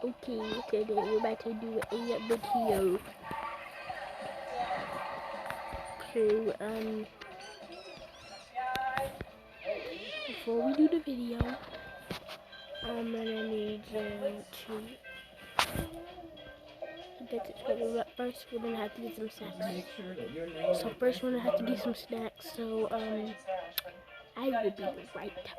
Okay, today we're about to do a video. So, before we do the video, I'm gonna need you to get this ready. But first, we're gonna have to get some snacks. So first, we're gonna have to get some snacks. So, I will be right back.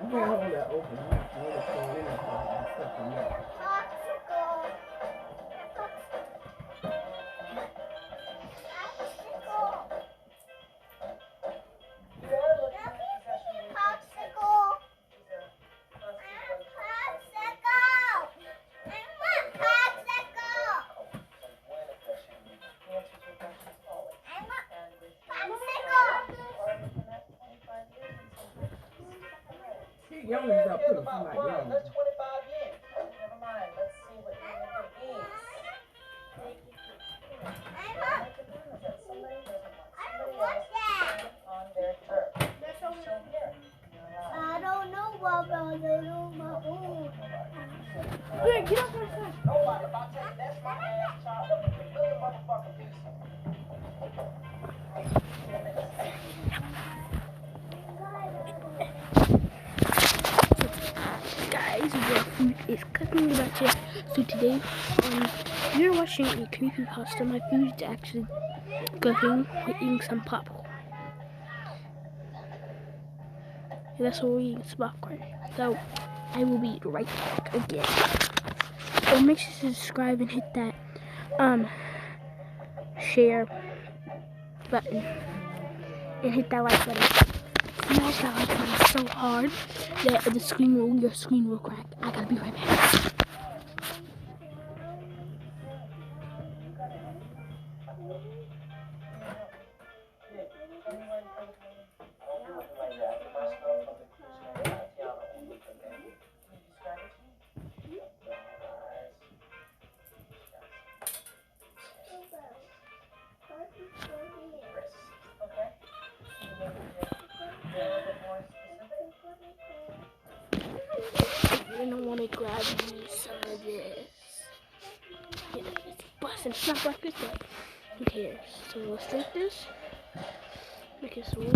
You can't hold that open. You have to let it fall in and stuff in there. She yelling stuff too. She's like yelling. That's 25 yen. Never mind. Let's see what the is. On their turf. I don't know, Baba. I don't know my own. Hey, get off my side. Nobody about to that's my ass chopped up into a million motherfucking pieces. Guys, your food is cooking about here. So today, you're watching a creepypasta. My food's actually cooking. We're eating some popcorn. And that's what we're eating, some popcorn. So I will be right back again. So make sure to subscribe and hit that share button and hit that like button. Smash that like button so hard that your screen will crack. I gotta be right back. You're gonna want to grab me some of this. Yeah, it's busting. It's not breakfast, but who cares? So let's drink this. Make it so y'all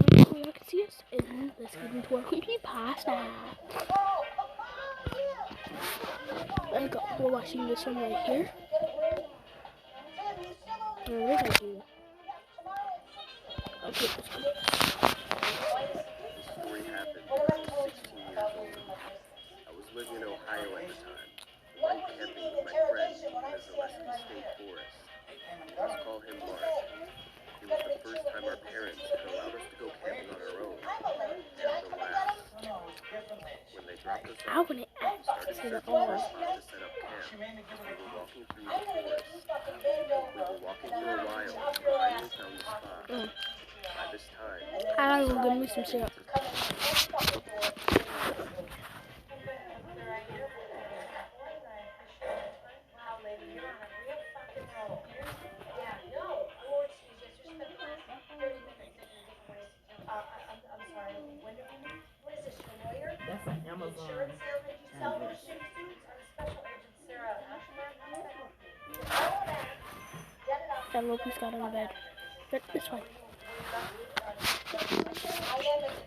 can see us. And let's get into our creepy pasta. We're watching this one right here. And we're gonna do. Okay, let's go. This story happened when I was 16 years old. I was living in Ohio at the time, went camping with my friend in the Zaleski State Forest. Let's call him Mark. It was the first time our parents had allowed us to go camping on our own, and the last. When they dropped us off, we started searching for a spot to set up camp. We were walking through the forest. We were walking for a while and finally found the spot. By this time, I gotta go get me some syrup. That's an Amazon address. That little piece got on the bed. But this one.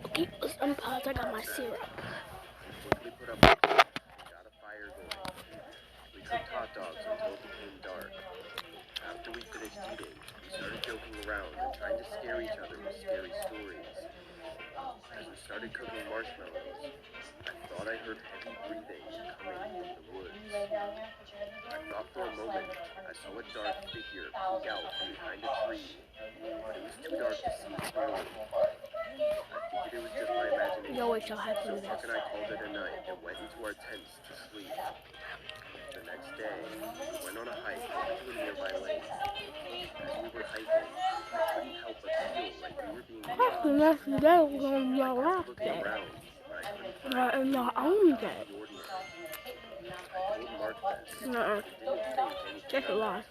Okay, let's unpause. I got my syrup. we quickly put up a tent and got a fire going. We cooked hot dogs until it became dark. After we finished eating, we started joking around and trying to scare each other with scary stories. As we started cooking marshmallows, I thought I heard heavy breathing coming from the woods. I thought for a moment I saw a dark figure peek out from behind a tree, but it was too dark to see clearly. I figured it was You always shall have So to do Mark that. and I called it a night and went into our tents to sleep. The next day, we went on a hike over to a nearby lake. As we were hiking, we couldn't help but feel like we were being watched. The next day was on I your kept last looking day. around, but I couldn't find Not in anything your out own of day. the ordinary. I told Mark this, Nuh-uh. but he didn't think anything Check it of live. it.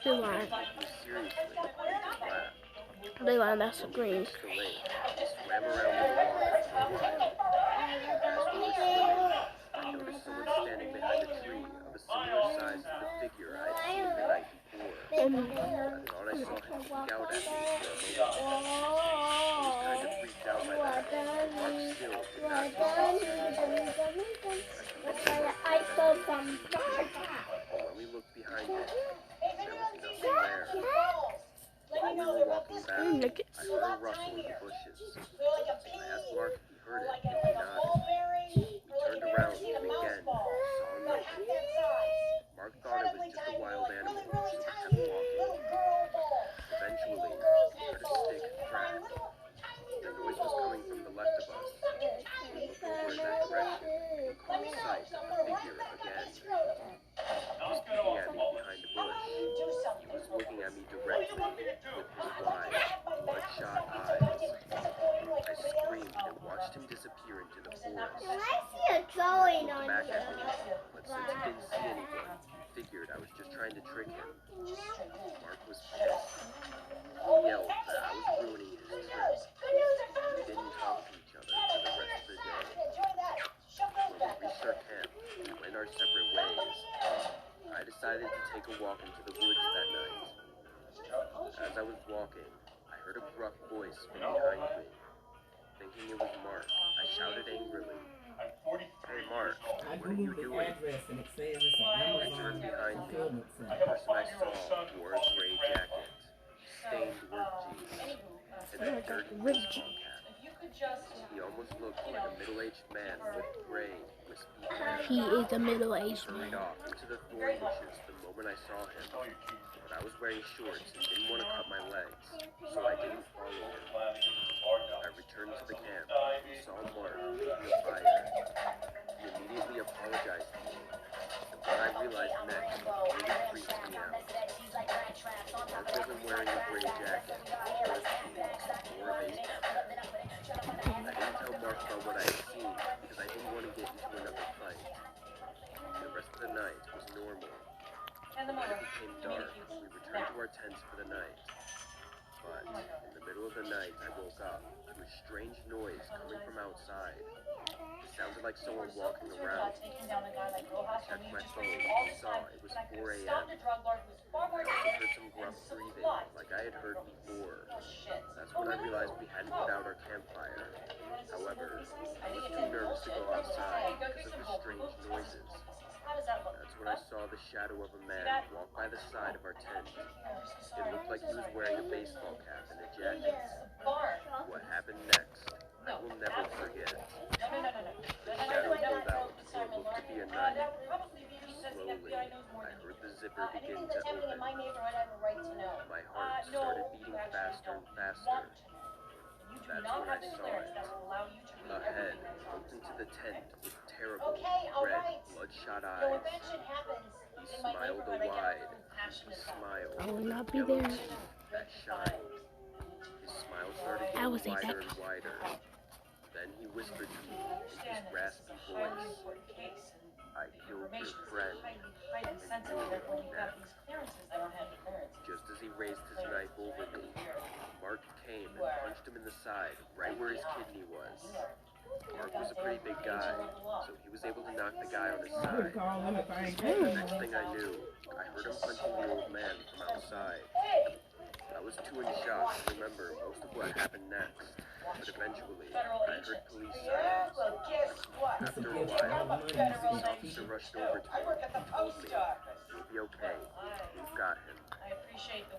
They He lying. didn't take me seriously, and just laughed. They lying. That's the When we green. reached the lake, we swam around in the water for a while. As we were swimming, I noticed someone standing behind a tree of a similar size to the figure I had seen the night before. I thought I saw him peek out at me for a moment. I was kind of freaked out by that, but Mark still did not take it seriously. I saw some But when we looked behind it, there was nothing there. While we were walking back, I heard a rustle in the bushes. I asked Mark if he heard it, and he nodded. We turned around and again saw nothing. Mark thought it was just a wild animal, so we kept walking. Eventually, we heard a stick crack. The noise was coming from the left of us. We looked over in that direction and caught sight of the figure again. He was peeking at me behind a bush. He was looking at me directly with his wide, bloodshot eyes. I screamed and watched him disappear into the forest. I see a drawing Looked on back at me, you. but since he didn't see anything, he figured I was just trying to trick him. Mark was pissed. He yelled that I was ruining his trip. We didn't talk to each other for the rest of the day. When we reached our camp, we went our separate ways. I decided to take a walk into the woods that night. As I was walking, I heard a gruff voice from behind me. Thinking it was Mark, I shouted angrily, "Hey Mark, I what are you googled the doing?" address and it says it's an I Amazon turned behind me. fulfillment The center. person I saw wore a gray jacket, stained work jeans, and a dirty baseball cap. He almost looked like a middle-aged man with gray, wispy hair. He is a middle-aged Hurried man. off into the thorn bushes the moment I saw him. But I was wearing shorts and didn't want to cut my legs, so I didn't follow him. I returned to the camp and saw Mark making a fire. He immediately apologized to me, and what I realized next really freaked me out. Mark wasn't wearing a gray jacket, or jeans, or a baseball cap. I didn't tell Mark about what I had seen because I didn't want to get into another fight. The rest of the night was normal. When it became dark, we returned to our tents for the night. But in the middle of the night, I woke up to a strange noise coming from outside. It sounded like someone walking around. I checked my phone and saw it was 4 a.m. I also heard some gruff breathing, like I had heard before. That's when I realized we hadn't put out our campfire. However, I was too nervous to go outside because of the strange noises. That's when I saw the shadow of a man walk by the side of our tent. It looked like he was wearing a baseball cap and a jacket. What happened next, I will never forget. The shadow pulled out what looked to be a knife. Slowly, I heard the zipper begin to open. My heart started beating faster and faster. That's when I saw it. A head poked into the tent with terrible, red, bloodshot eyes. He smiled a wide, creepy smile I will with not be yellow there. teeth that shined. His smile started I will getting say wider that. and wider. Then he whispered to me in his raspy voice, "I killed your friend, and you're next." Just as he raised his knife over me, Mark came and punched him in the side, right where his kidney was. Mark was a pretty big guy, so he was able to knock the guy on his I would side. call him if I ain't The getting next one. thing I knew, I heard him punching the old man from outside. I was too in shock to remember most of what happened next, but eventually, I heard police sirens. It's After a against all while, money. a police officer rushed over to me and told me, "You'll be okay, we've got him."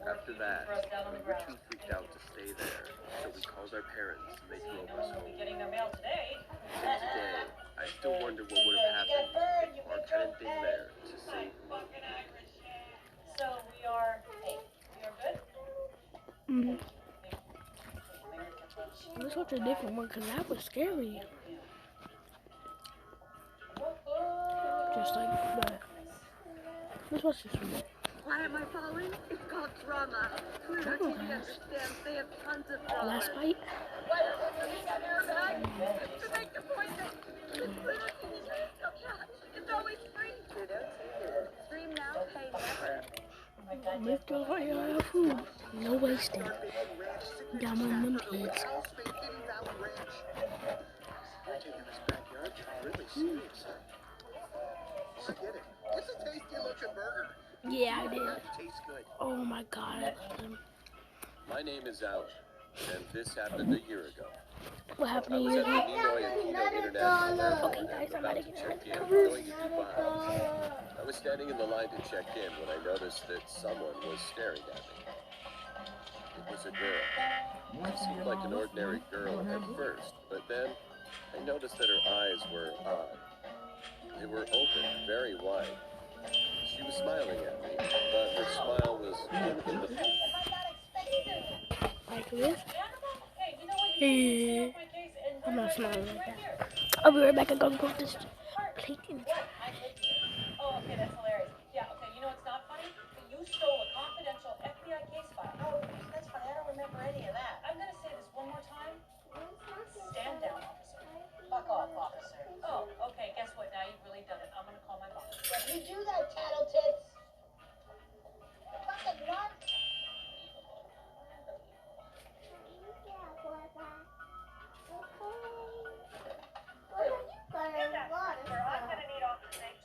After that, we were too freaked out to stay there, so we called our parents and they drove us home. And today, I still wonder what would have happened if Mark hadn't been there to save me. So we are good? Mhm. Let's watch a different one because that was scary. Just like that. Let's watch this one. Why am I falling? It's called trauma. Clear Oh, TV understands they have tons of trauma. Last bite. Why don't you need an airbag? To make the point that the Clear TV still catch. It's always free. Pluto TV. Stream now, pay never. Make the fire food. No wasting. Down on them kids. You're taking this backyard really serious. Get it. It's a tasty looking burger. Yeah, I did. Tastes good. Oh my god, I love them. My name is Alan, and this happened a year ago. What happened I to was you? at the Ninoy Aquino International Airport Okay, guys, I'm about gonna to get check in, out. going to Dubai. I was standing in the line to check in when I noticed that someone was staring at me. It was a girl. She seemed like an ordinary girl at first, but then I noticed that her eyes were odd. They were open, very wide. She was smiling at me, but her smile was in the Like this? Yeah. I'm not smiling like that. I'll be right back. I'm gonna put this plate in. Oh, okay, that's hilarious. Yeah, okay, you know what's not funny? That you stole a confidential FBI case file. Oh, that's funny. I don't remember any of that. I'm gonna say this one more time. Stand down, officer. Fuck off, officer. Oh, okay, guess what? Now you've really done it. I'm gonna call my boss. You do that, tattletits. Fucking nut.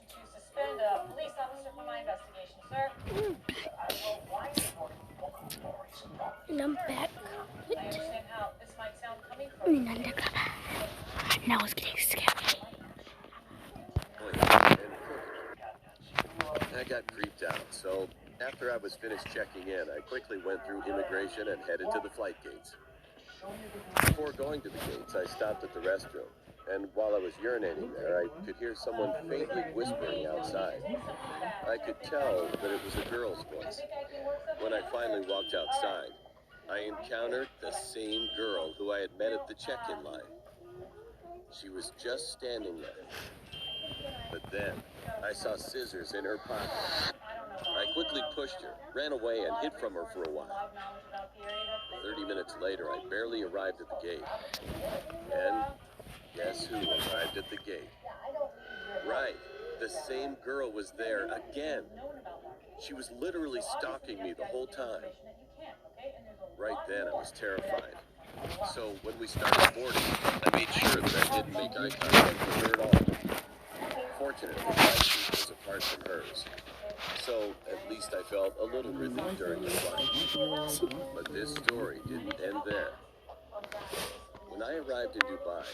To suspend a police officer for my investigation, sir. And I'm back. I understand how this might sound coming from you. Now it's getting scary. I got creeped out, so after I was finished checking in, I quickly went through immigration and headed to the flight gates. Before going to the gates, I stopped at the restroom, and while I was urinating there, I could hear someone faintly whispering outside. I could tell that it was a girl's voice. When I finally walked outside, I encountered the same girl who I had met at the check-in line. She was just standing there. But then, I saw scissors in her pocket. I quickly pushed her, ran away, and hid from her for a while. 30 minutes later, I barely arrived at the gate. And guess who arrived at the gate? Right, the same girl was there again. She was literally stalking me the whole time. Right then, I was terrified. So when we started boarding, I made sure that I didn't make eye contact with her at all. Fortunately, my seat was apart from hers. So at least I felt a little relief during the flight. But this story didn't end there. When I arrived in Dubai,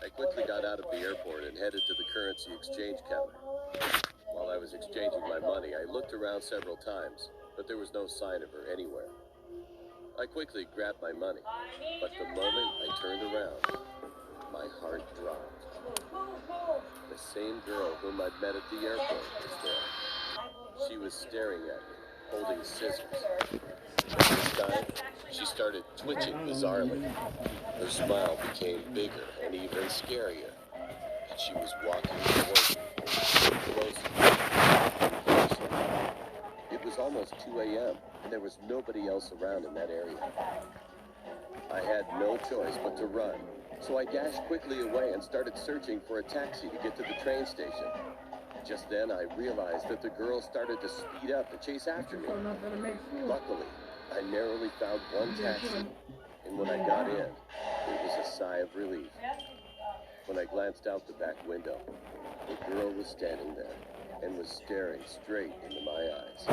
I quickly got out of the airport and headed to the currency exchange counter. While I was exchanging my money, I looked around several times, but there was no sign of her anywhere. I quickly grabbed my money, but the moment I turned around, my heart dropped. The same girl whom I'd met at the airport was there. She was staring at me, holding scissors. This time, she started twitching bizarrely. Her smile became bigger and even scarier. And she was walking towards me, closer. It was almost 2 a.m., and there was nobody else around in that area. I had no choice but to run, so I dashed quickly away and started searching for a taxi to get to the train station. Just then, I realized that the girl started to speed up to chase after me. Luckily, I narrowly found one taxi, and when I got in, it was a sigh of relief. When I glanced out the back window, the girl was standing there and was staring straight into my eyes.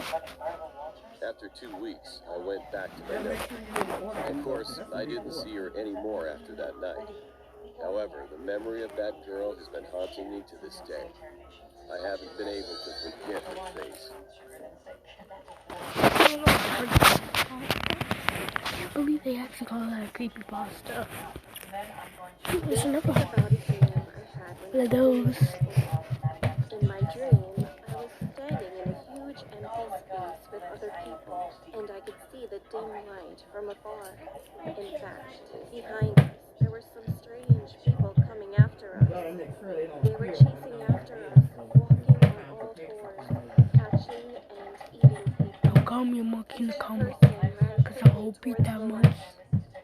After 2 weeks, I went back to my note. Of course, I didn't see her anymore after that night. However, the memory of that girl has been haunting me to this day. I haven't been able to forget her face. I can't believe they actually call that a creepypasta. There's another one. About a dream I had when Those. in my dream I was standing in a huge empty space with other people, and I could see the dim light from afar. In fact, behind us, there were some strange people coming after us. Gotta make sure they don't They were hear chasing after us, walking on all fours, catching and eating people. Don't call me a monkey in the Each comments, person ran because I quickly won't beat towards that the much. light.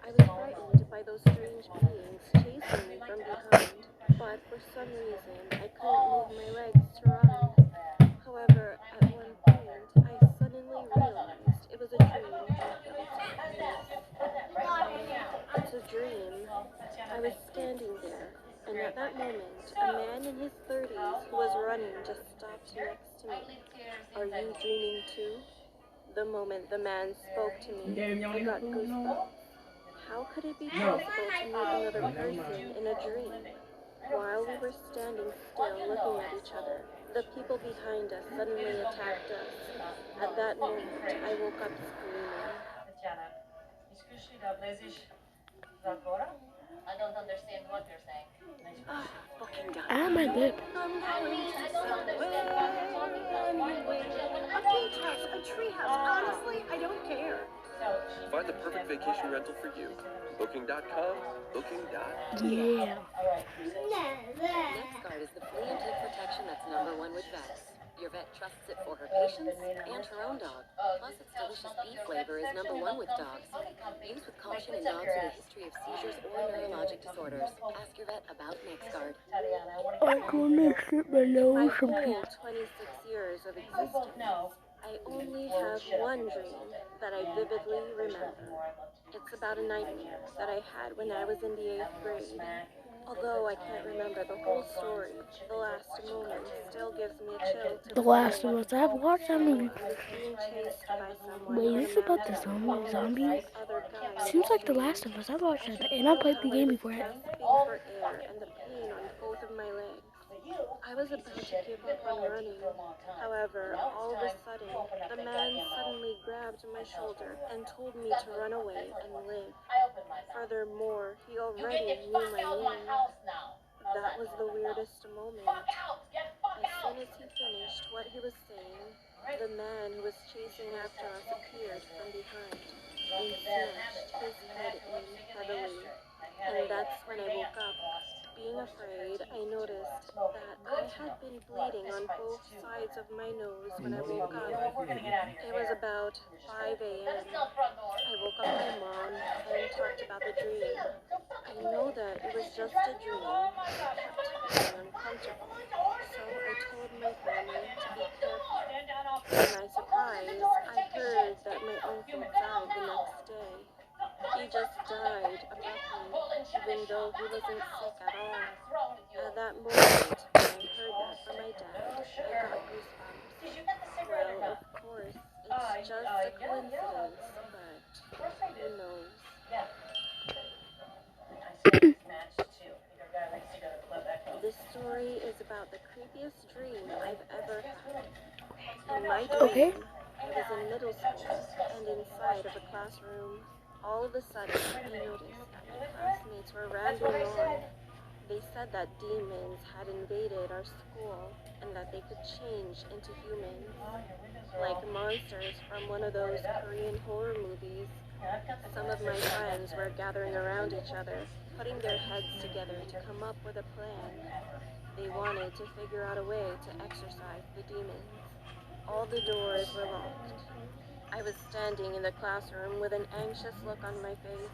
I was frightened by those strange beings chasing me from behind, but for some reason I couldn't move my legs to run. However, at one point, I suddenly realized it was a dream and felt at peace. It's a dream. I was standing there, and at that moment, a man in his 30s who was running just stopped next to me. Are you dreaming too? The moment the man spoke to me, I got goosebumps. How could it be possible to meet another person in a dream? While we were standing still looking at each other, the people behind us suddenly attacked us. At that moment, I woke up screaming. Tatiana, excuse me, agora? I don't understand what you're saying. Ah, my lip. A treehouse. Honestly, I don't care. Find the perfect vacation rental for you. Booking.com, booking.com. Yeah. NexGuard is the flea and tick protection that's #1 with vets. Your vet trusts it for her patients and her own dog. Plus, its delicious beef flavor is #1 with dogs. Used with caution in dogs with a history of seizures or neurologic disorders. Ask your vet about NexGuard. I'm gonna shit my My nose. whole 26 years of existence, I only have one dream that I vividly remember. It's about a nightmare that I had when I was in the 8th grade. Although I can't remember the whole story, the last moment still gives me a chill to The Last of Us. I've watched that movie. I was being chased by someone. Wait, is this about the zombies? Seems like The Last of Us. I've watched that, and I played the game before. Gasping for air and the pain on both of my legs. I was about to give up on running. However, all of a sudden, the man suddenly grabbed my shoulder and told me to run away and live. Furthermore, he already knew my name. That was the weirdest moment. As soon as he finished what he was saying, the man who was chasing after us appeared from behind and smashed his head in heavily. And that's when I woke up. Being afraid, I noticed that I had been bleeding on both sides of my nose when I woke up. It was about 5 a.m. I woke up my mom and talked about the dream. I know that it was just a dream, kept feeling uncomfortable, so I told my family to be careful. To my surprise, I heard that my uncle died the next day. He just died abruptly, even though he wasn't sick at all. At that moment, when I heard that from my dad, I got goosebumps. Well, of course, it's just a coincidence, but who knows? This story is about the creepiest dream I've ever had. In my dream, Okay. I was in middle school and inside of a classroom. All of a sudden, I noticed that my classmates were rambling on. They said that demons had invaded our school and that they could change into humans, like monsters from one of those Korean horror movies. Some of my friends were gathering around each other, putting their heads together to come up with a plan. They wanted to figure out a way to exorcise the demons. All the doors were locked. I was standing in the classroom with an anxious look on my face.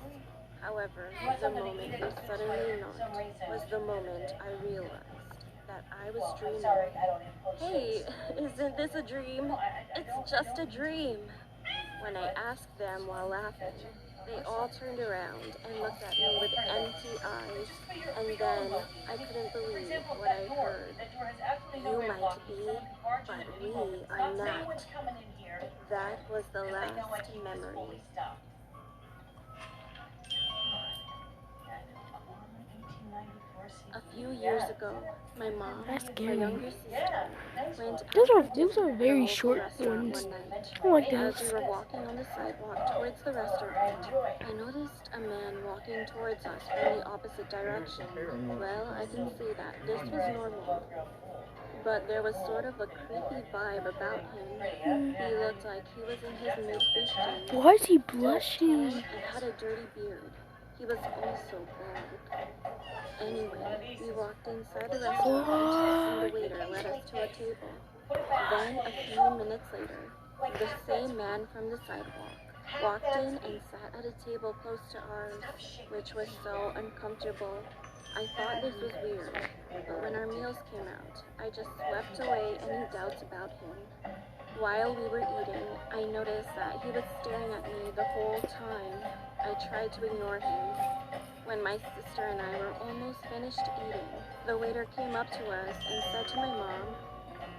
However, the moment they suddenly knocked was the moment I realized that I was dreaming. Hey, isn't this a dream? It's just a dream. When I asked them while laughing, they all turned around and looked at me with empty eyes, and then I couldn't believe what I heard. You might be, but we are not. That was the last memory. A few years ago, my mom, That's my scary. younger sister, went Those are very short ones. I don't like As those. we were walking on the sidewalk towards the restaurant, I noticed a man walking towards us from the opposite direction. Well, I can see that this was normal, but there was sort of a creepy vibe about him. He looked like he was in his mid-50s Why is he blushing? and had a dirty beard. He was also bald. Anyway, we walked inside the restaurant and the waiter led us to a table. Then, a few minutes later, the same man from the sidewalk walked in and sat at a table close to ours, which was so uncomfortable. I thought this was weird, but when our meals came out, I just swept away any doubts about him. While we were eating, I noticed that he was staring at me the whole time. I tried to ignore him. When my sister and I were almost finished eating, the waiter came up to us and said to my mom,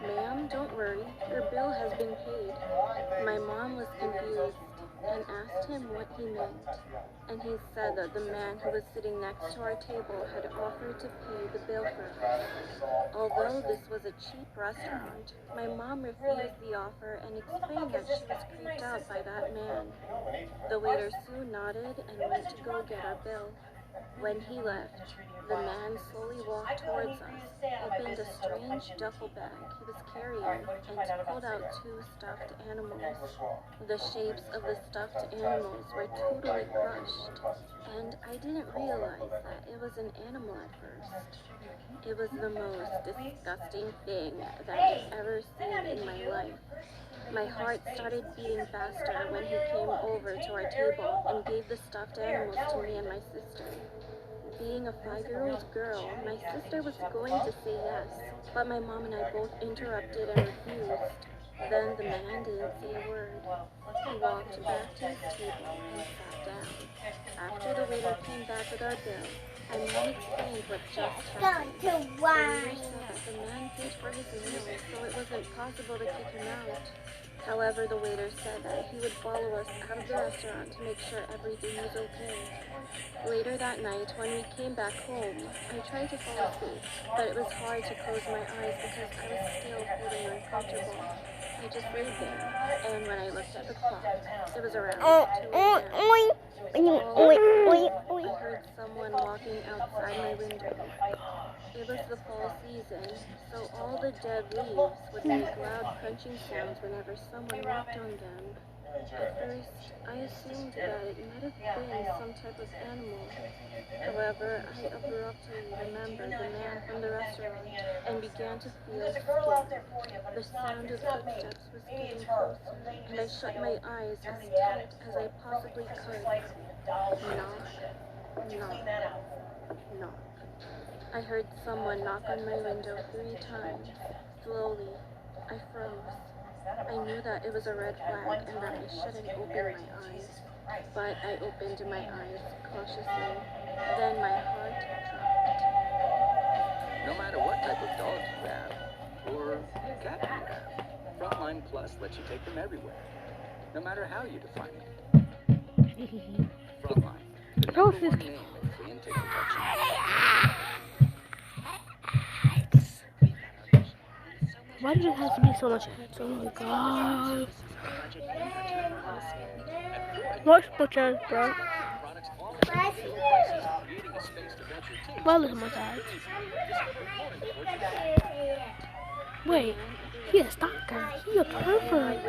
"Ma'am, don't worry, your bill has been paid." My mom was confused and asked him what he meant, and he said that the man who was sitting next to our table had offered to pay the bill for us. Although this was a cheap restaurant, my mom refused the offer and explained that she was creeped out by that man. The waiter soon nodded and went to go get our bill. When he left, the man slowly walked towards us, opened a strange duffel bag he was carrying, and pulled out 2 stuffed animals. The shapes of the stuffed animals were totally crushed, and I didn't realize that it was an animal at first. It was the most disgusting thing that I've ever seen in my life. My heart started beating faster when he came over to our table and gave the stuffed animals to me and my sister. Being a 5-year-old girl, my sister was going to say yes, but my mom and I both interrupted and refused. Then the man didn't say a word. He walked back to his table and sat down. After the waiter came back with our bill, my mom explained what just happened. The waiter said that the man paid for his meal, so it wasn't possible to kick him out. However, the waiter said that he would follow us out of the restaurant to make sure everything was okay. Later that night, when we came back home, I tried to fall asleep, but it was hard to close my eyes because I was still feeling uncomfortable. I just laid there, and when I looked at the clock, it was around 2 a.m. I heard someone walking outside my window. It was the fall season, so all the dead leaves would make loud crunching sounds whenever someone walked on them. At first, I assumed that it might have been some type of animal. However, I abruptly remembered the man from the restaurant and began to feel scared. The sound of footsteps was getting closer, and I shut my eyes as tight as I possibly could. Knock, knock, knock. I heard someone knock on my window 3 times. Slowly, I froze. I knew that it was a red flag and that I shouldn't open my eyes, but I opened my eyes cautiously. Then my heart dropped. No matter what type of dogs you have, or cat you have, Frontline Plus lets you take them everywhere, no matter how you define it. Frontline, the number 1 name in flea and tick protection. Why does it have to be so much ads? Oh my god. Watch my channel, bro. Why listen to my ads? Wait, he a stalker. He a pervert.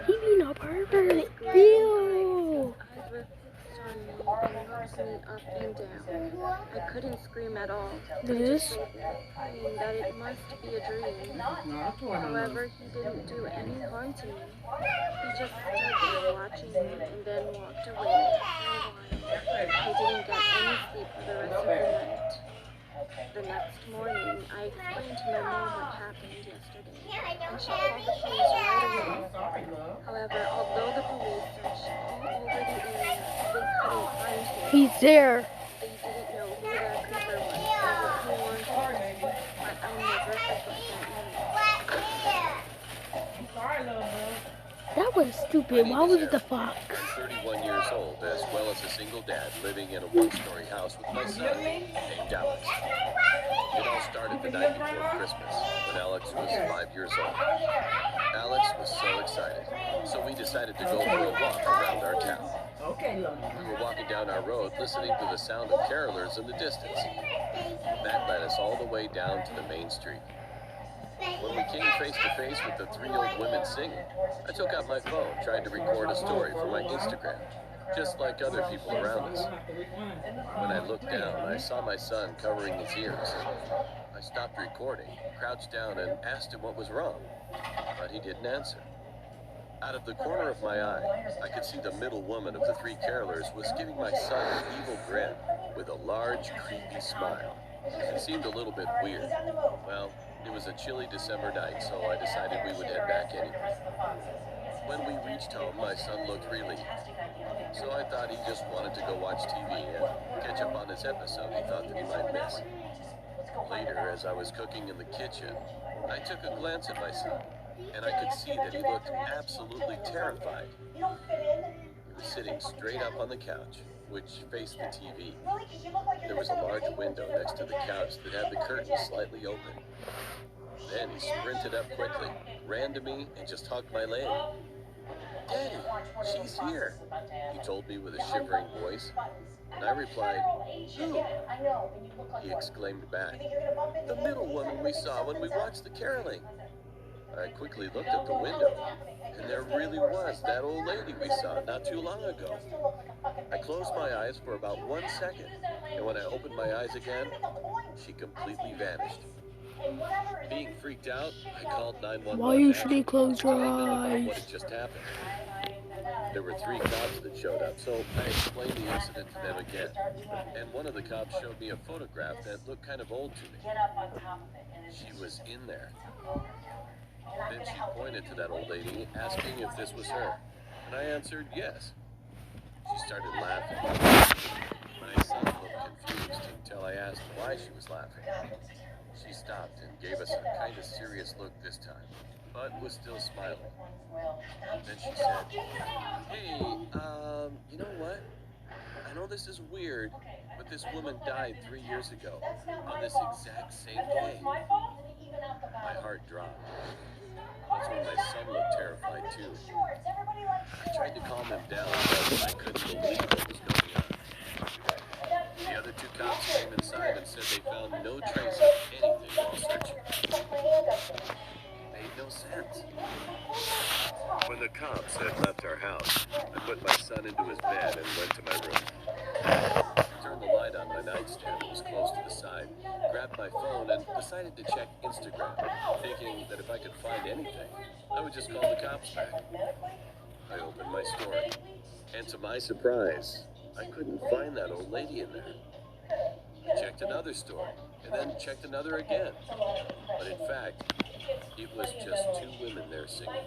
He being a pervert. Ew. Knocked me up and down. I couldn't scream at all. This? Praying that it must be a dream. However, he didn't do any harm to me. He just stood there watching me and then walked away for a while. I didn't get any sleep for the rest of the night. The next morning, I explained to my mom what happened yesterday, and she called the police right away. However, although the police searched all over the area, they couldn't find him. He's there. They didn't know who that creeper was or what he wanted from me, but I'll never forget that moment. That was stupid. Why was it the fox? 31 years old, as well as a single dad living in a 1-story house with my son named Alex. It all started the night before Christmas, when Alex was 5 years old. Alex was so excited, so we decided to go for a walk around our town. We were walking down our road, listening to the sound of carolers in the distance. That led us all the way down to the main street. When we came face to face with the 3 old women singing, I took out my phone, trying to record a story for my Instagram. just like other people around us. When I looked down, I saw my son covering his ears. I stopped recording, crouched down, and asked him what was wrong, but he didn't answer. Out of the corner of my eye, I could see the middle woman of the three carolers was giving my son an evil grin with a large, creepy smile. It seemed a little bit weird. Well, it was a chilly December night, so I decided we would head back anyway. When we reached home, my son looked relieved. So I thought he just wanted to go watch TV and catch up on this episode he thought that he might miss. Later, as I was cooking in the kitchen, I took a glance at my son, and I could see that he looked absolutely terrified. He was sitting straight up on the couch, which faced the TV. There was a large window next to the couch that had the curtain slightly open. Then he sprinted up quickly, ran to me, and just hugged my leg. "Daddy, she's here," he told me with a shivering voice. And I replied, "Who?" He exclaimed back, "The middle woman we saw when we watched the caroling." I quickly looked at the window, and there really was that old lady we saw not too long ago. I closed my eyes for about 1 second, and when I opened my eyes again, she completely vanished. Being freaked out, I called 911. Why should you close your What eyes? had just happened. There were 3 cops that showed up, so I explained the incident to them again. And one of the cops showed me a photograph that looked kind of old to me. She was in there. Then she pointed to that old lady, asking if this was her. And I answered yes. She started laughing. My son looked confused until I asked why she was laughing. She stopped and gave us a kind of serious look this time, but was still smiling. Then she said, "Hey, you know what? I know this is weird, but this woman died 3 years ago on this exact same day." My heart dropped. That's when my son looked terrified too. I tried to calm him down, but I couldn't believe what was going on. The other 2 cops came inside and said they found no trace of anything while searching. It made no sense. When the cops had left our house, I put my son into his bed and went to my room. I turned the light on my nightstand that was close to the side, grabbed my phone, and decided to check Instagram, thinking that if I could find anything, I would just call the cops back. I opened my story, and to my surprise, I couldn't find that old lady in there. I checked another story, and then checked another again. But in fact, it was just 2 women there singing.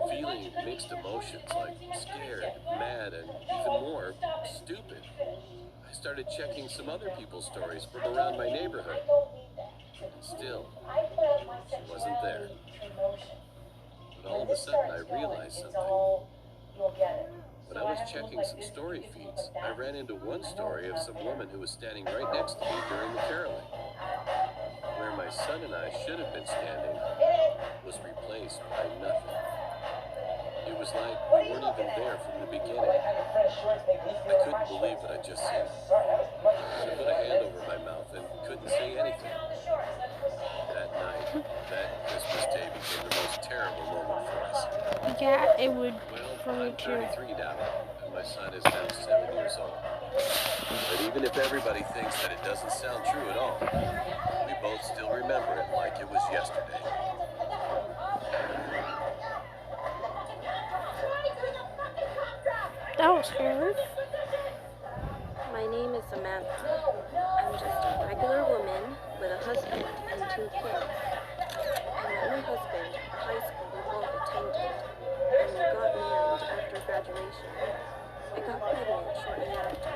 Feeling mixed emotions like scared, mad, and even more, stupid. I started checking some other people's stories from around my neighborhood. And still, she wasn't there. But all of a sudden, I realized something. When I was checking some story feeds, I ran into one story of some woman who was standing right next to me during the caroling. Where my son and I should have been standing was replaced by nothing. It was like we weren't even there from the beginning. I couldn't believe what I'd just seen. I put a hand over my mouth and couldn't say anything. That night, that Christmas day became the most terrible moment for us. Yeah, it would Well, for me I'm too. 33 now, and my son is now 7 years old. But even if everybody thinks that it doesn't sound true at all, we both still remember it like it was yesterday. That was hard. My name is Samantha. I'm just a regular woman with a husband and 2 kids. I met my husband at the high school we both attended, and we got married after graduation. I got pregnant shortly after,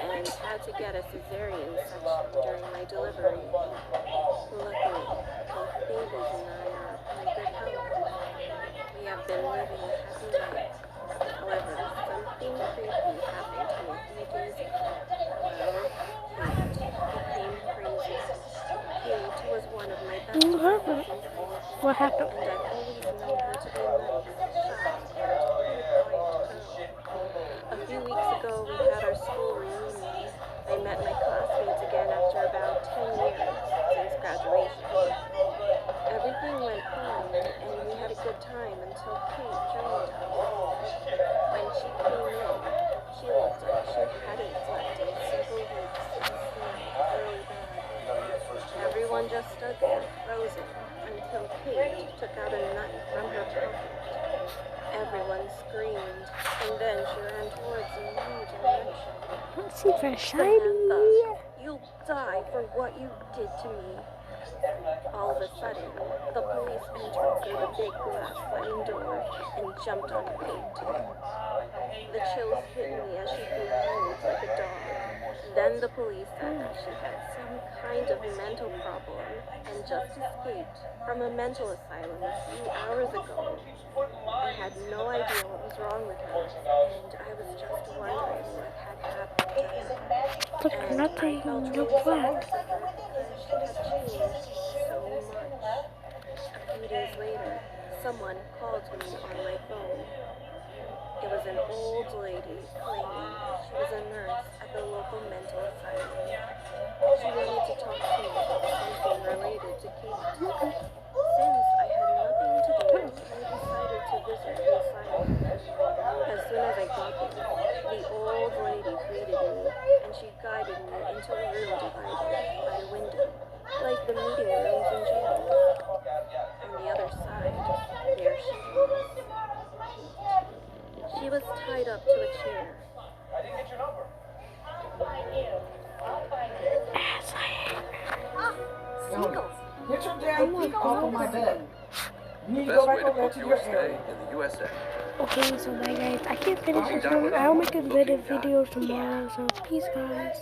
and had to get a cesarean section during my delivery. Luckily, both babies and I are in good health. We have been living a happy life. However, something creepy happened to me a few days ago. Well, Kate became crazy. Kate was one of my best What friends happened? since I was a What kid, happened? and I've always known her to be nice, shy, and a quiet girl. A few weeks ago, we had our school reunion. I met my classmates again after about 10 years since graduation. Everything went fine, and we had a good time until Kate joined us. When she came Everyone just stood there, frozen, until Kate took out a knife from her pocket. Everyone screamed, and then she ran towards a new direction. That seems very shiny. Samantha, you'll die for what you did to me. All of a sudden, the police entered through the big glass sliding door and jumped on Kate. The chills hit me as she grew cold like a dog. Then the police said that she had some kind of mental problem and just escaped from a mental asylum a few hours ago. I had no idea what was wrong with her, and I was just wondering what had happened to her. But And nothing, I felt no really flag. sorry for her because she had changed so much. A few days later, someone called me on my phone. It was an old lady claiming she was a nurse at the local mental asylum. She wanted to talk to me about something related to Kate. Since I had nothing to do, I decided to visit the asylum. As soon as I got there, the old lady greeted me, and she guided me into a room divided by a window, like the meeting rooms in jail. On the other side, there she was. She was tied up to a chair. I didn't get your number. Yo, get your damn feet off of my bed. You need to go Best way back to over there book to your your stay area. in the USA. Okay, so bye guys. I can't finish this one. I'll make a better video tomorrow. So peace guys.